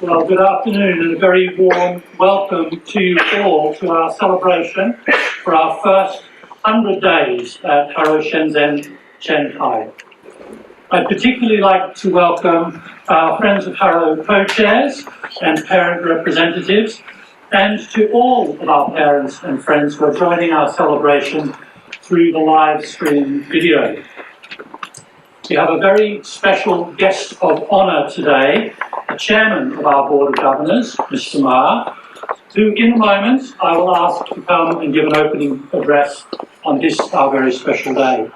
Well, good afternoon and a very warm welcome to you all to our celebration for our first 100 days at Harrow Shenzhen, Shanghai. I'd particularly like to welcome our Friends of Harrow co-chairs and parent representatives, and to all of our parents and friends who are joining our celebration through the live stream video. We have a very special guest of honour today, the chairman of our Board of Governors, Mr. Ma, who in a moment I will ask to come and give an opening address on this, our very special day.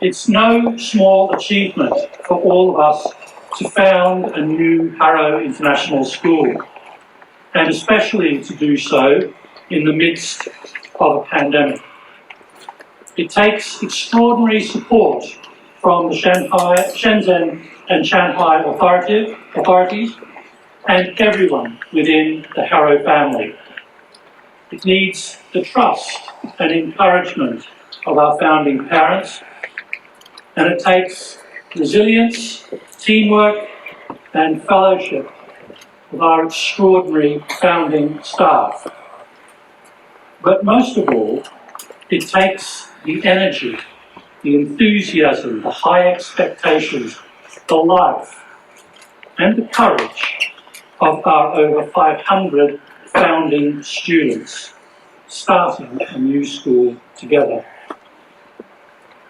It's no small achievement for all of us to found a new Harrow International School, and especially to do so in the midst of a pandemic. It takes extraordinary support from the Shenzhen and Shanghai authorities and everyone within the Harrow family. It needs the trust and encouragement of our founding parents, and it takes resilience, teamwork and fellowship of our extraordinary founding staff. But most of all, it takes the energy, the enthusiasm, the high expectations, the life and the courage of our over 500 founding students starting a new school together.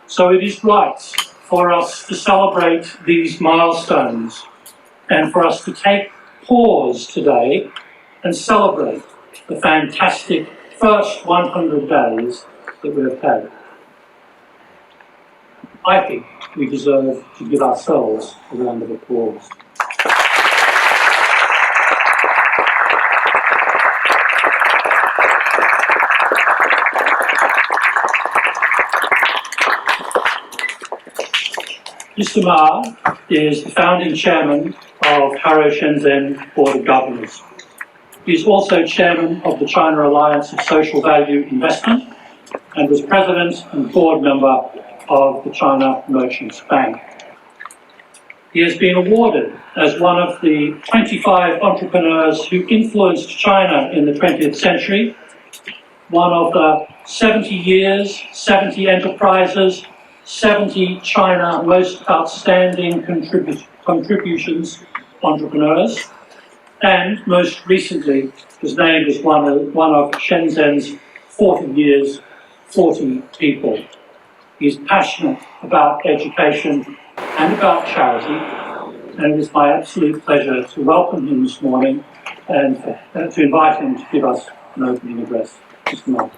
So it is right for us to celebrate these milestones and for us to take pause today and celebrate the fantastic first 100 days that we have had. I think we deserve to give ourselves a round of applause. Mr. Ma is the founding chairman of Harrow Shenzhen Board of Governors. He is also chairman of the China Alliance of Social Value Investment and was president and board member of the China Merchants Bank. He has been awarded as one of the 25 entrepreneurs who influenced China in the 20th century, one of the 70 years, 70 enterprises, 70 China most outstanding contributions entrepreneurs, and most recently was named as one of Shenzhen's 40 years, 40 people. He is passionate about education and about charity, and it is my absolute pleasure to welcome him this morning and to invite him to give us an opening address. Mr. Ma.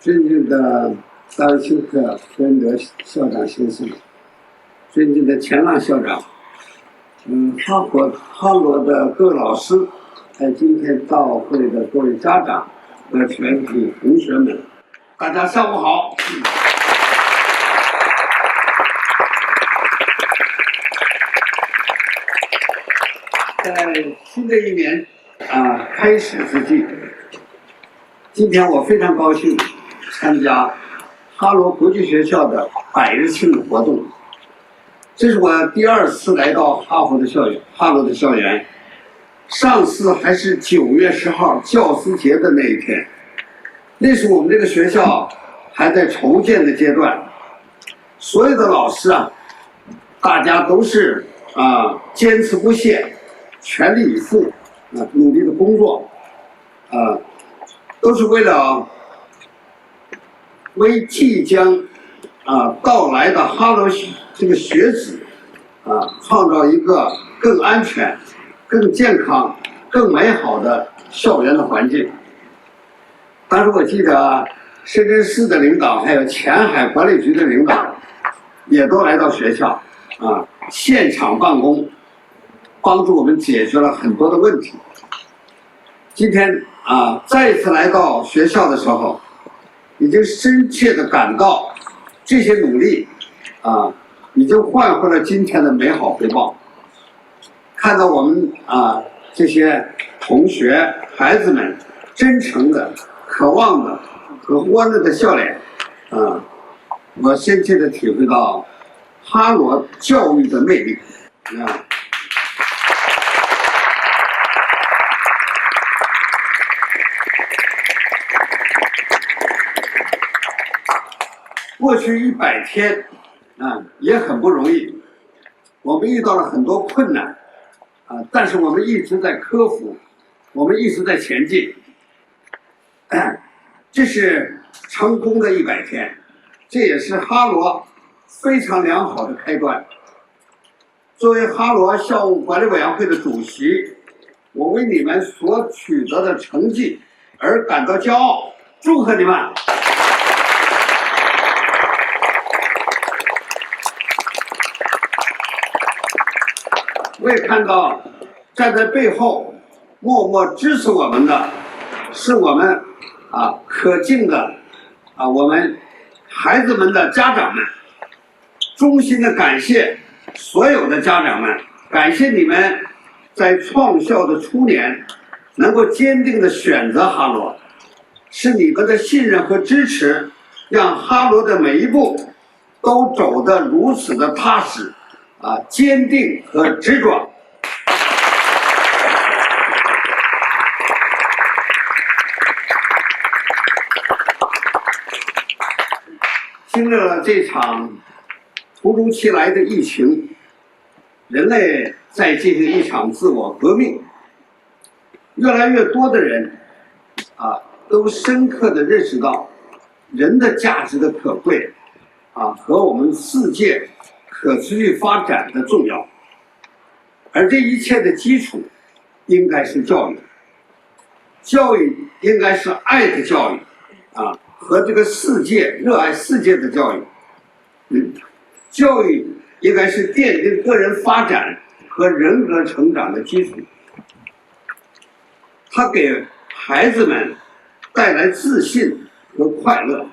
尊敬的大卫休克弗恩德校长先生，尊敬的钱浪校长，哈罗的各位老师，还有今天到会的各位家长和全体同学们，大家下午好。在新的一年开始之际，今天我非常高兴参加哈罗国际学校的100日庆祝活动。这是我第2次来到哈罗的校园。上次还是9月10号教师节的那一天，那时我们这个学校还在筹建的阶段，所有的老师大家都是坚持不懈，全力以赴努力的工作，都是为即将到来的哈罗这个学子创造一个更安全、更健康、更美好的校园的环境。当时我记得深圳市的领导还有前海管理局的领导也都来到学校现场办公，帮助我们解决了很多的问题。今天再一次来到学校的时候，已经深切地感到这些努力已经换回了今天的美好回报。看到我们这些同学孩子们真诚的、渴望的和欢乐的笑脸，我深切的体会到哈罗教育的魅力过去100天也很不容易，我们遇到了很多困难但是我们一直在克服，我们一直在前进，这是成功的100天，这也是哈罗非常良好的开端。作为哈罗校务管理委员会的主席，我为你们所取得的成绩而感到骄傲，祝贺你们！我也看到站在背后默默支持我们的是我们可敬的我们孩子们的家长们，衷心的感谢所有的家长们，感谢你们在创校的初年能够坚定的选择哈罗，是你们的信任和支持让哈罗的每一步都走得如此的踏实坚定和执着。经历了这场突如其来的疫情，人类在进行一场自我革命，越来越多的人都深刻地认识到人的价值的可贵和我们世界可持续发展的重要，而这一切的基础应该是教育，教育应该是爱的教育和这个世界热爱世界的教育，教育应该是奠定个人发展和人格成长的基础，它给孩子们带来自信和快乐。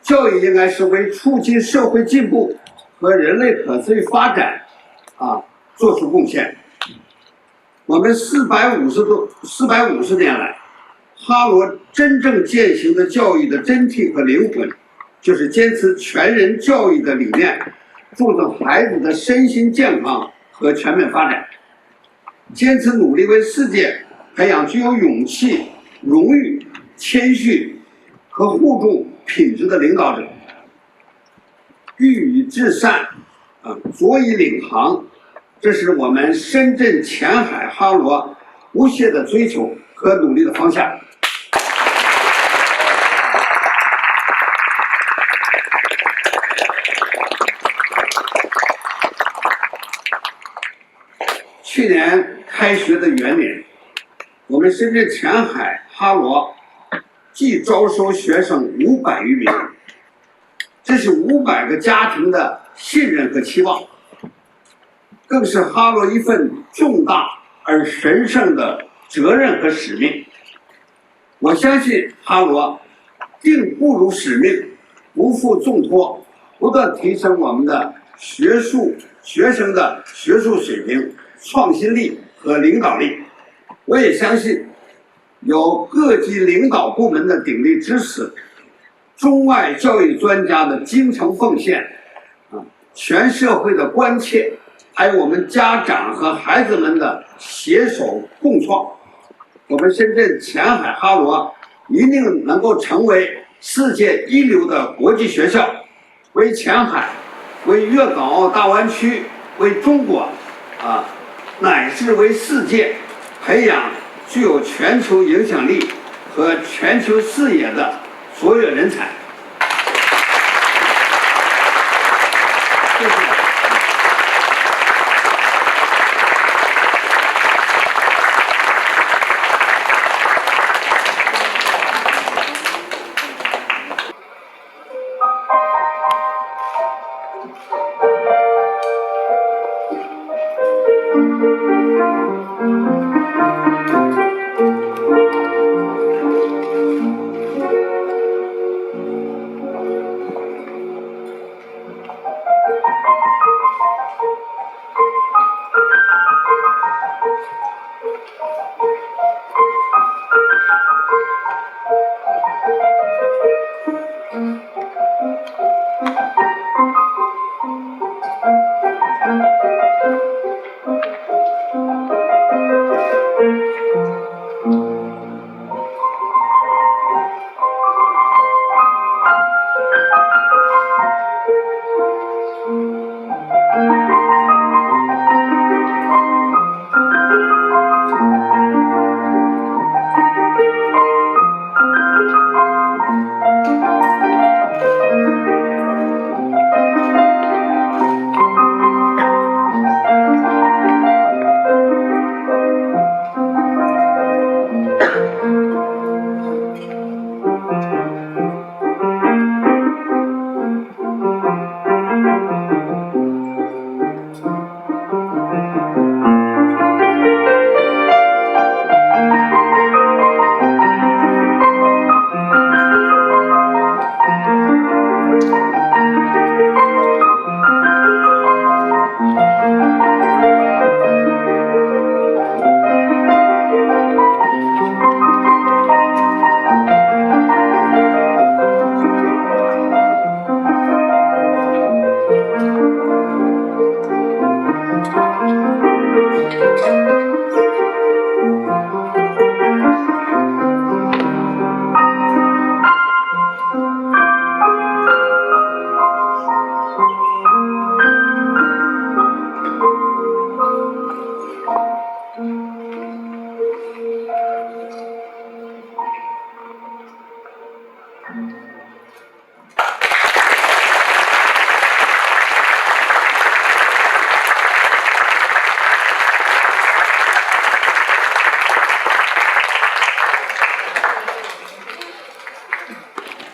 教育应该是为促进社会进步和人类可持续发展做出贡献。我们450年来，哈罗真正践行的教育的真谛和灵魂，就是坚持全人教育的理念，注重孩子的身心健康和全面发展，坚持努力为世界培养具有勇气、荣誉、谦虚和互助品质的领导者，欲以至善着以领航，这是我们深圳前海哈罗不懈的追求和努力的方向。去年开学的元年，我们深圳前海哈罗既招收学生500余名，这是500个家庭的信任和期望，更是哈罗一份重大而神圣的责任和使命。我相信哈罗定不辱使命，不负重托，不断提升我们的学生的学术水平、创新力和领导力。我也相信有各级领导部门的鼎力支持，中外教育专家的精诚奉献全社会的关切，还有我们家长和孩子们的携手共创，我们深圳前海哈罗一定能够成为世界一流的国际学校，为前海、为粤港澳大湾区、为中国乃至为世界培养具有全球影响力和全球视野的所有人才。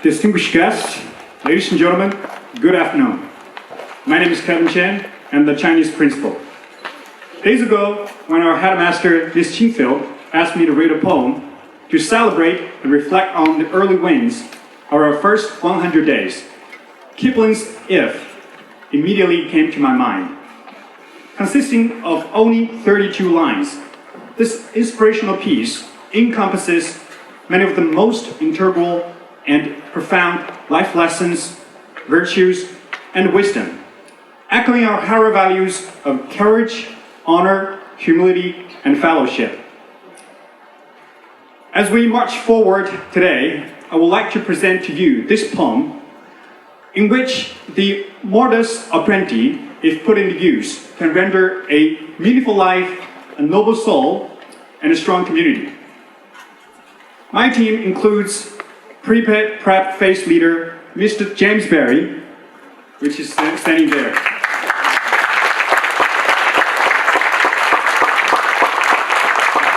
Distinguished guests, ladies and gentlemen, good afternoon. My name is Kevin Chen, and the Chinese principal. Days ago, when our headmaster, Ms. Qingfield, asked me to read a poem to celebrate and reflect on the early wins of our first 100 days, Kipling's If immediately came to my mind. Consisting of only 32 lines, this inspirational piece encompasses many of the most integral and profound life lessons, virtues, and wisdom, echoing our Harrow values of courage, honor, humility, and fellowship. As we march forward today, I would like to present to you this poem, in which the modus operandi, if put into use, can render a meaningful life, a noble soul, and a strong community. My team includes prepared prep phase leader, Mr. James Berry, which is standing there.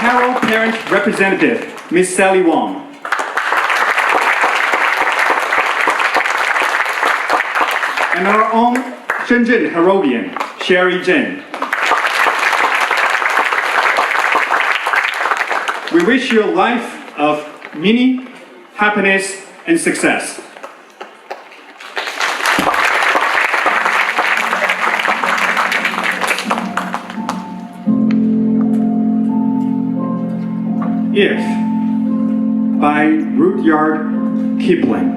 Harrow parent representative, Miss Sally Wong. And our own Shenzhen Harrowian, Sherry Zhen. We wish you a life of meaning, happiness, and success. If, by Rudyard Kipling.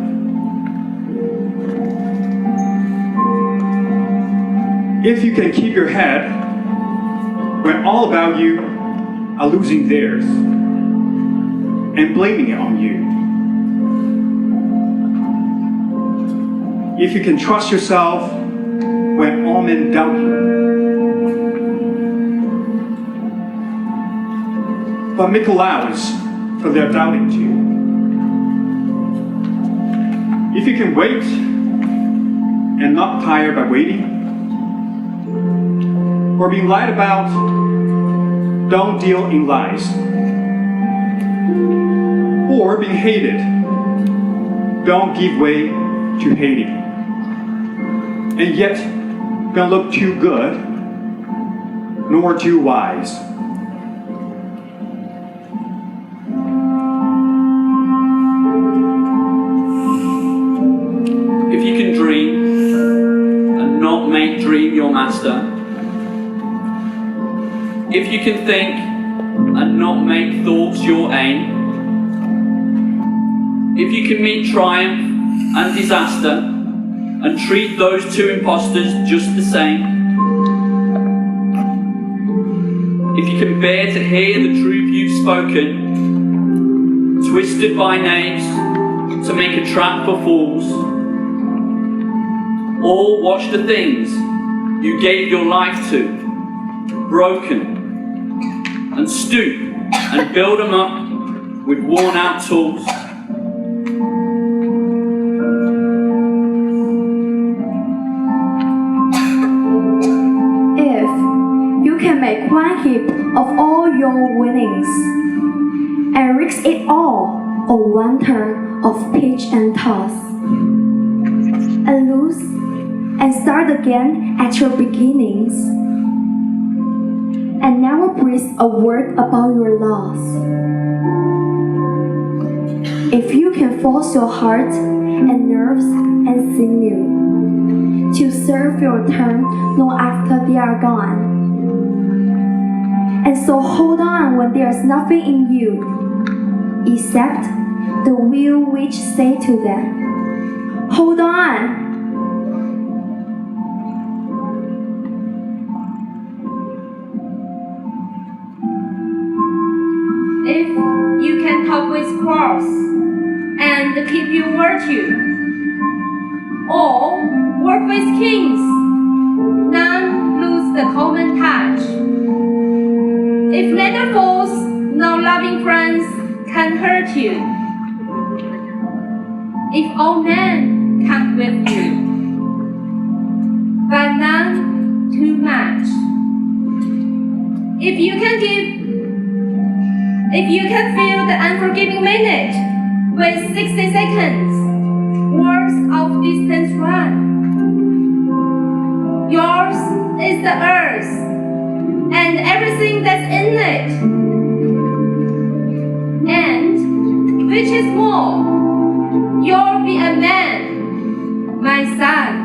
If you can keep your head when all about you are losing theirs and blaming it on you. If you can trust yourself when all men doubt you. But make allowance for their doubting too. If you can wait and not tire by waiting, or being lied about, don't deal in lies. Or being hated, don't give way to hating. And yet, don't look too good, nor too wise. If you can dream and not make dream your master, if you can think and not make thoughts your aim, if you can meet triumph and disaster and treat those two impostors just the same, if you can bear to hear the truth you've spoken, twisted by knaves to make a trap for fools, or watch the things you gave your life to broken, and stoop and build them up with worn out tools. If you can make one heap of all your winnings and risk it all on one turn of pitch and toss, and lose and start again at your beginnings, and never breathe a word about your loss. If you can force your heart and nerves and sinew, to serve your turn long after they are gone. And so hold on when there is nothing in you, except the will which say to them, hold on. If you can talk with cross and keep your virtue, or work with kings, none lose the common touch. If neither foes nor loving friends can hurt you, if all men come with you, but none too much, if you can fill the unforgiving minute with 60 seconds worth of distance run, yours is the earth and everything that's in it, and which is more, you'll be a man, my son.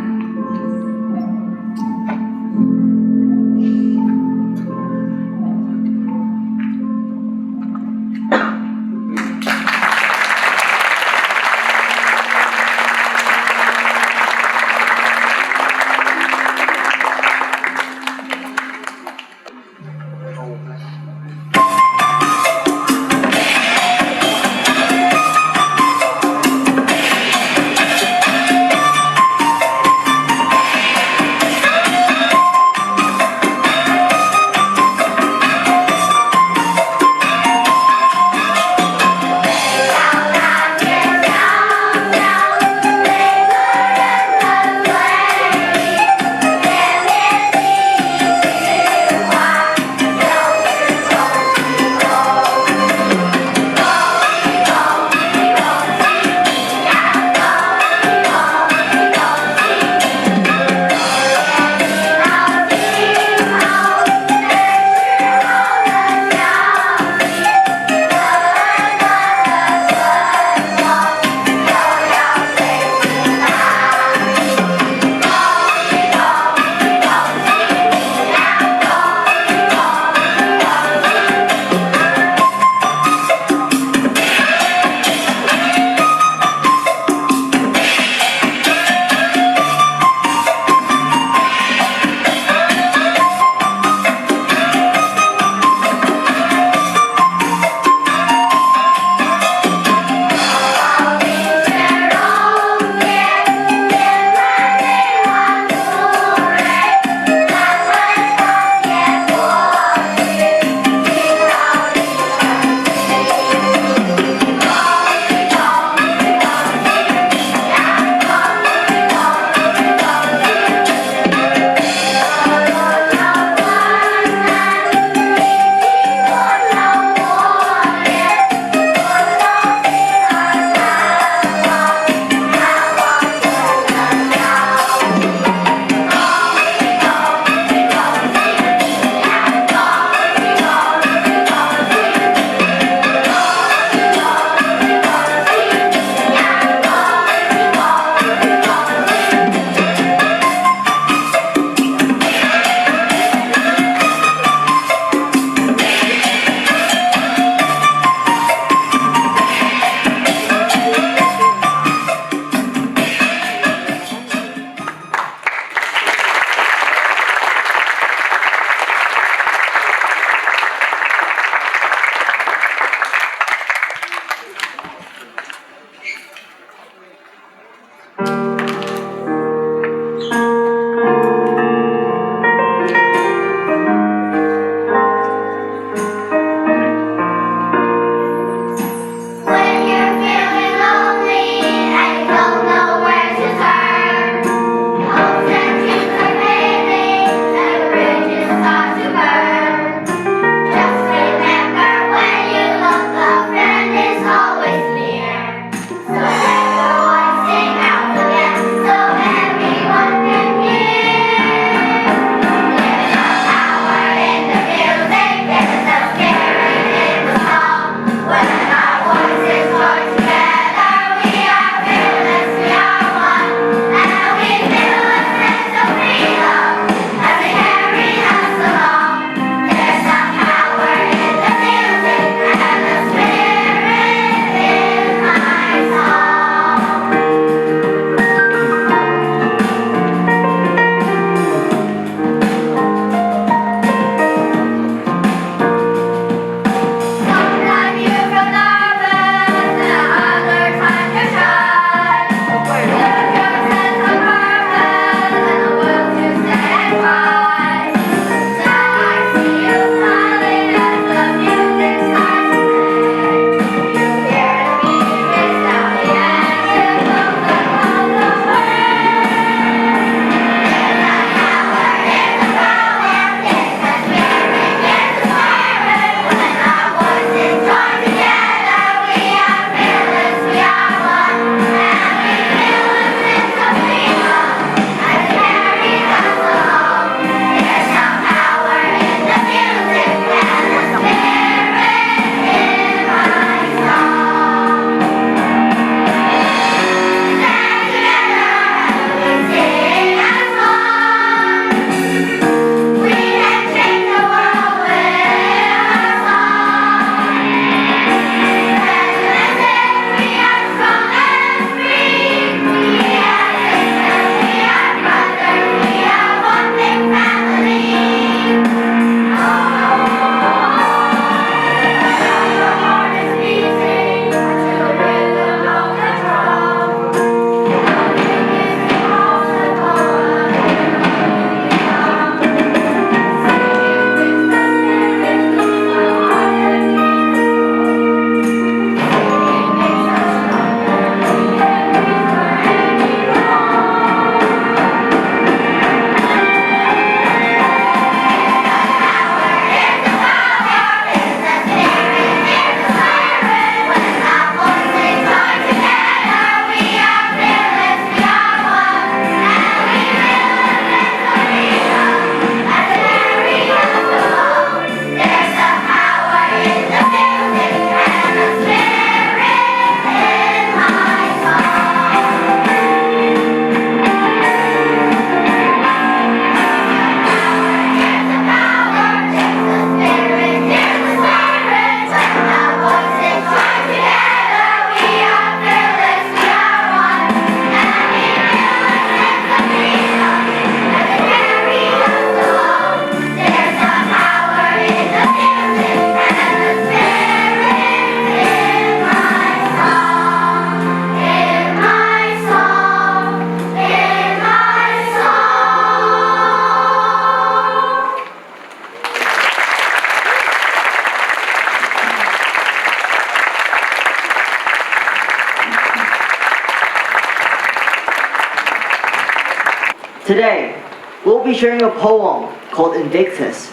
Today, we'll be sharing a poem called Invictus,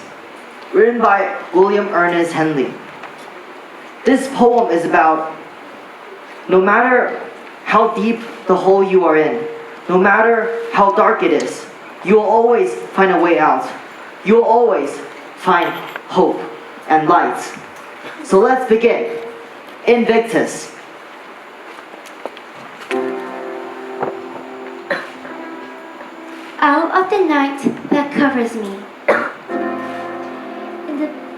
written by William Ernest Henley. This poem is about no matter how deep the hole you are in, no matter how dark it is, you'll always find a way out. You'll always find hope and light. So let's begin. Invictus. Out of the night that covers me,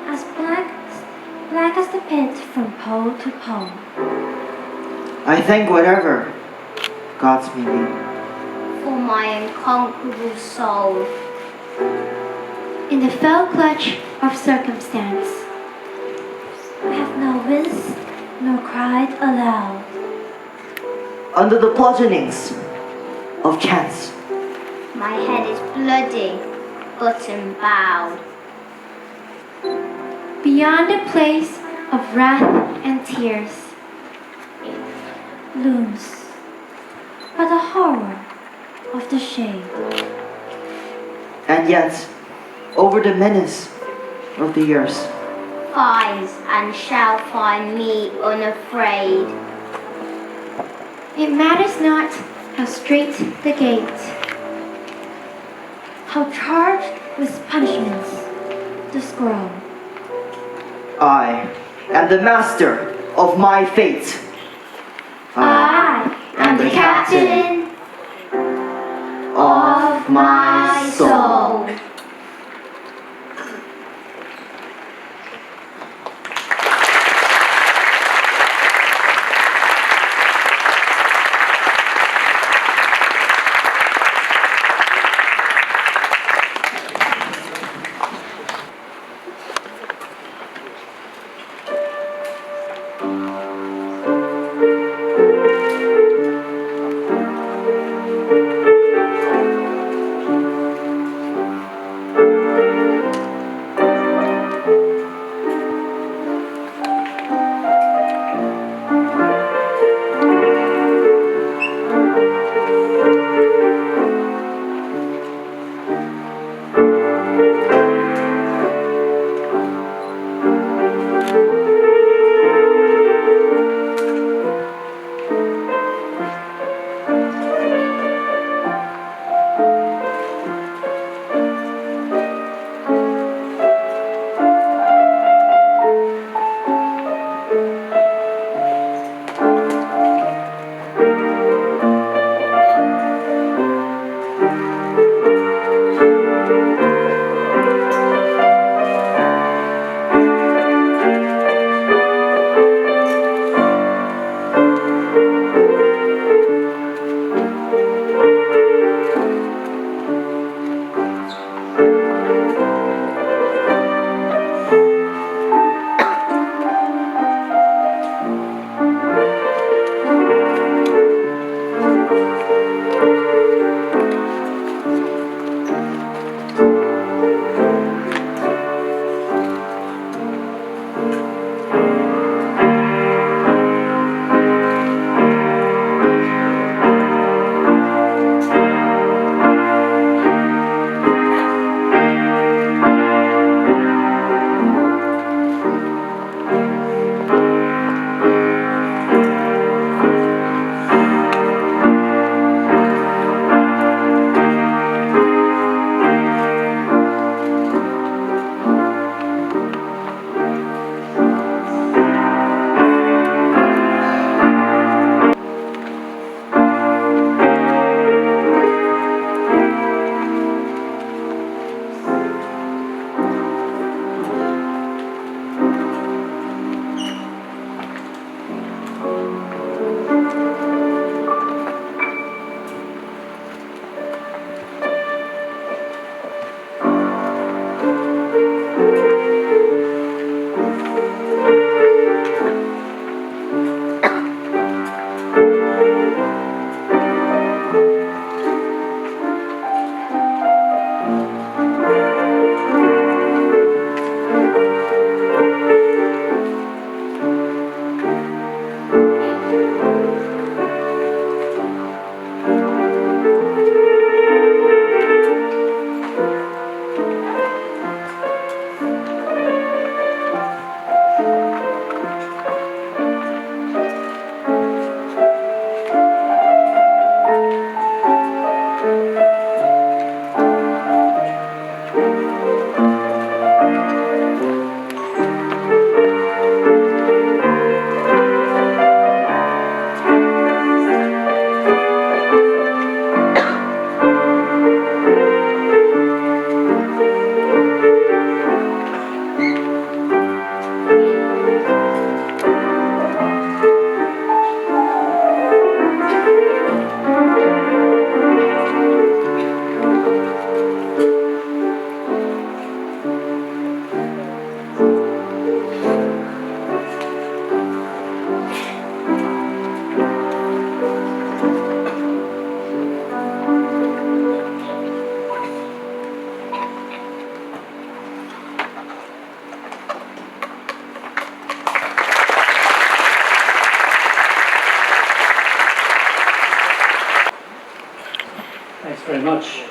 as black as the pit from pole to pole, I thank whatever gods may be. For my unconquerable soul. in the fell clutch of circumstance, I have no winced nor cried aloud. Under the bludgeonings of chance, My head is bloody, but unbowed. Beyond the place of wrath and tears looms but the horror of the shade. and yet, over the menace of the years, Finds and shall find me unafraid. It matters not how straight the gate, how charged with punishments the scroll. I am the master of my fate. I am the captain of my soul.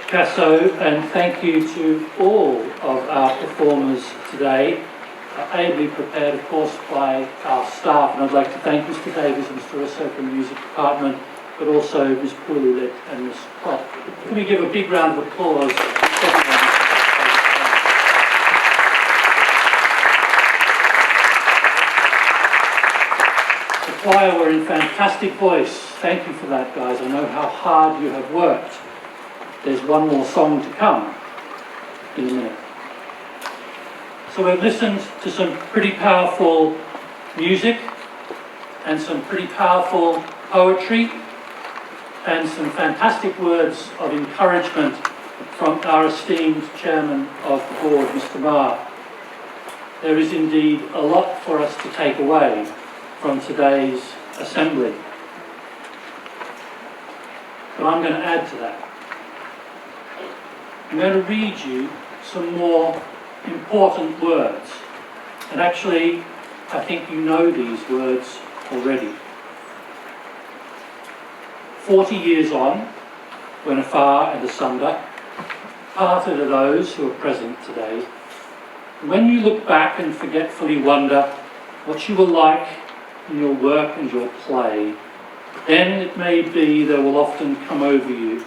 Casso, and thank you to all of our performers today, ably prepared, of course, by our staff. And I'd like to thank Mr. Davies and Mr. Russo from the music department, but also Ms. Pululet and Ms. Klopp. Can we give a big round of applause to everyone? The choir were in fantastic voice. Thank you for that, guys. I know how hard you have worked. There's one more song to come in a minute. So we've listened to some pretty powerful music and some pretty powerful poetry and some fantastic words of encouragement from our esteemed chairman of the board, Mr. Ma. There is indeed a lot for us to take away from today's assembly. But I'm going to add to that. I'm going to read you some more important words. And actually, I think you know these words already. 40 years on, when afar and asunder, parted are those who are present today. When you look back and forgetfully wonder what you were like in your work and your play, then it may be there will often come over you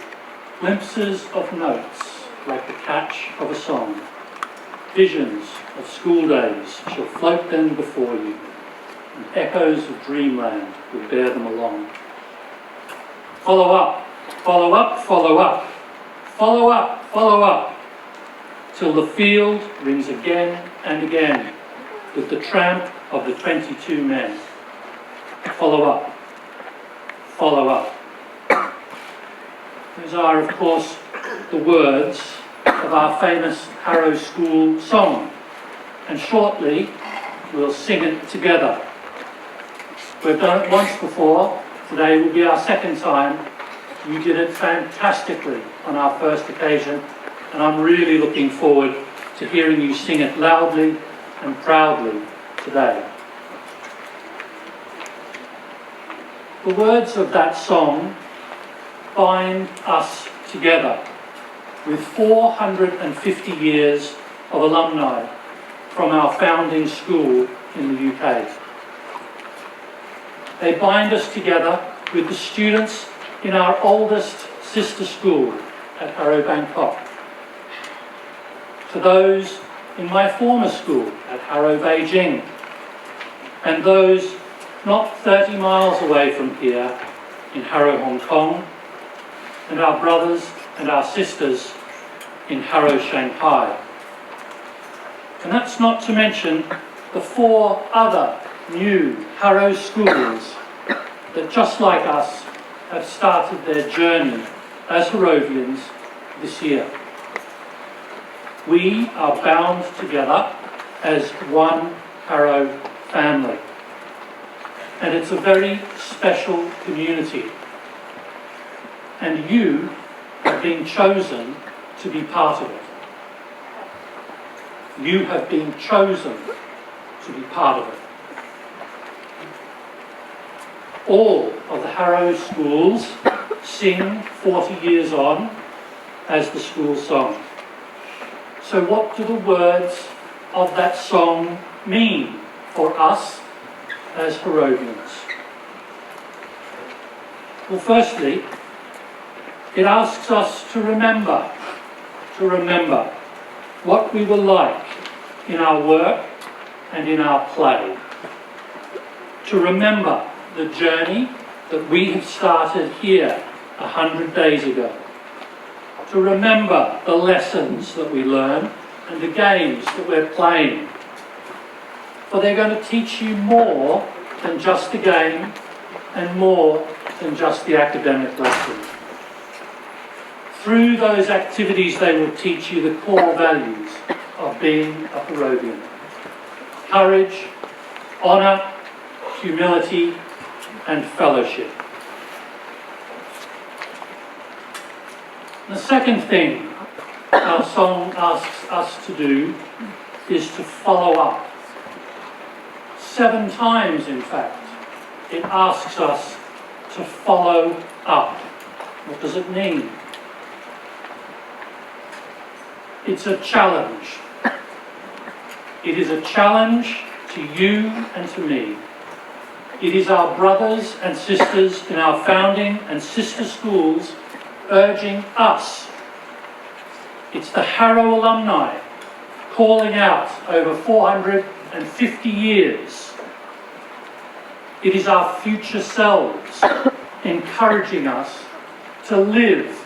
glimpses of notes like the catch of a song. Visions of school days shall float then before you, and echoes of dreamland will bear them along. Follow up, follow up, follow up, follow up, follow up, till the field rings again and again with the tramp of the 22 men. Follow up, follow up. Those are, of course, the words of our famous Harrow School song, and shortly we'll sing it together. We've done it once before, today will be our second time. You did it fantastically on our first occasion, and I'm really looking forward to hearing you sing it loudly and proudly today. The words of that song bind us together with 450 years of alumni from our founding school in the UK. They bind us together with the students in our oldest sister school at Harrow Bangkok, to those in my former school at Harrow Beijing, and those not 30 miles away from here in Harrow Hong Kong, and our brothers and our sisters in Harrow Shanghai. And that's not to mention the 4 other new Harrow schools that, just like us, have started their journey as Harrovians this year. We are bound together as one Harrow family. And it's a very special community. And you have been chosen to be part of it. You have been chosen to be part of it. All of the Harrow schools sing 40 years on as the school song. So what do the words of that song mean for us as Harrovians? Well, firstly, it asks us to remember what we were like in our work and in our play. To remember the journey that we have started here 100 days ago. To remember the lessons that we learn and the games that we're playing. For they're going to teach you more than just the game and more than just the academic lesson. Through those activities, they will teach you the core values of being a Harrovian. Courage, honour, humility, and fellowship. The second thing our song asks us to do is to follow up. 7 times, in fact, it asks us to follow up. What does it mean? It's a challenge. It is a challenge to you and to me. It is our brothers and sisters in our founding and sister schools urging us. It's the Harrow alumni calling out over 450 years. It is our future selves encouraging us to live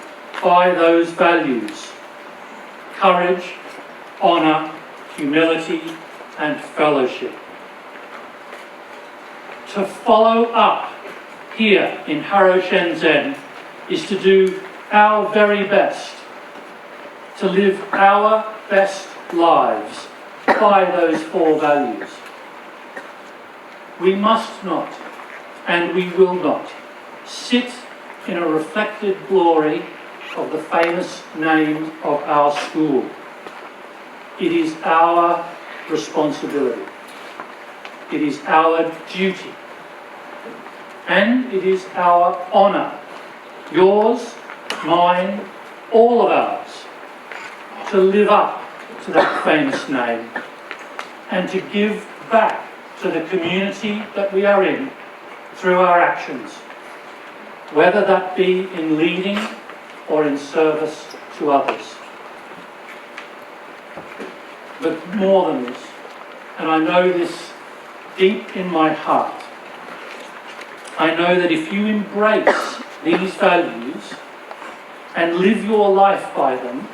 by those values: courage, honour, humility and fellowship. To follow up here in Harrow Shenzhen is to do our very best, to live our best lives by those four values. We must not, and we will not, sit in a reflected glory of the famous name of our school. It is our responsibility. It is our duty. And it is our honour, yours, mine, all of ours, to live up to that famous name and to give back to the community that we are in through our actions, whether that be in leading or in service to others. But more than this, and I know this deep in my heart, I know that if you embrace these values and live your life by them,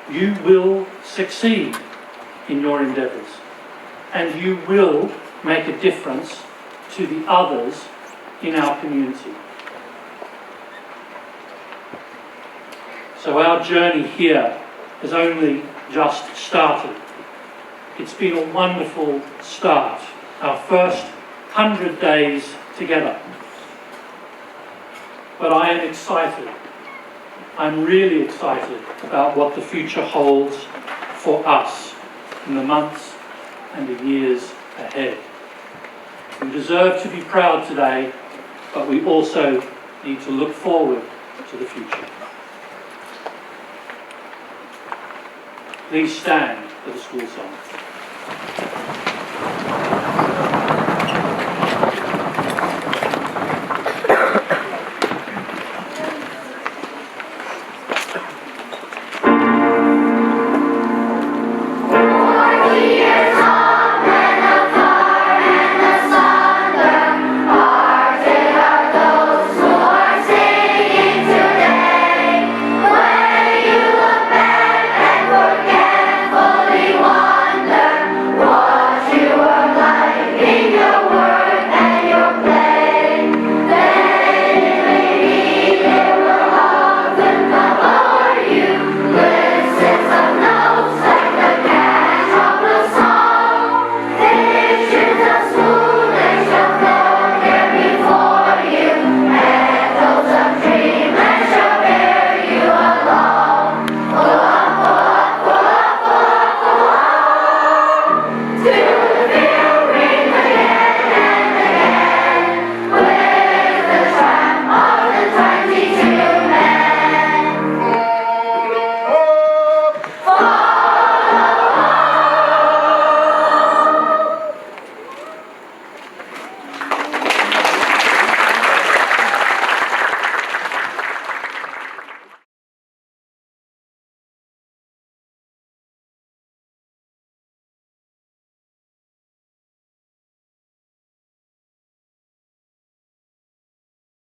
you will succeed in your endeavours and you will make a difference to the others in our community. So our journey here has only just started. It's been a wonderful start, our first 100 days together. But I am excited. I'm really excited about what the future holds for us in the months and the years ahead. We deserve to be proud today, but we also need to look forward to the future. Please stand for the school song.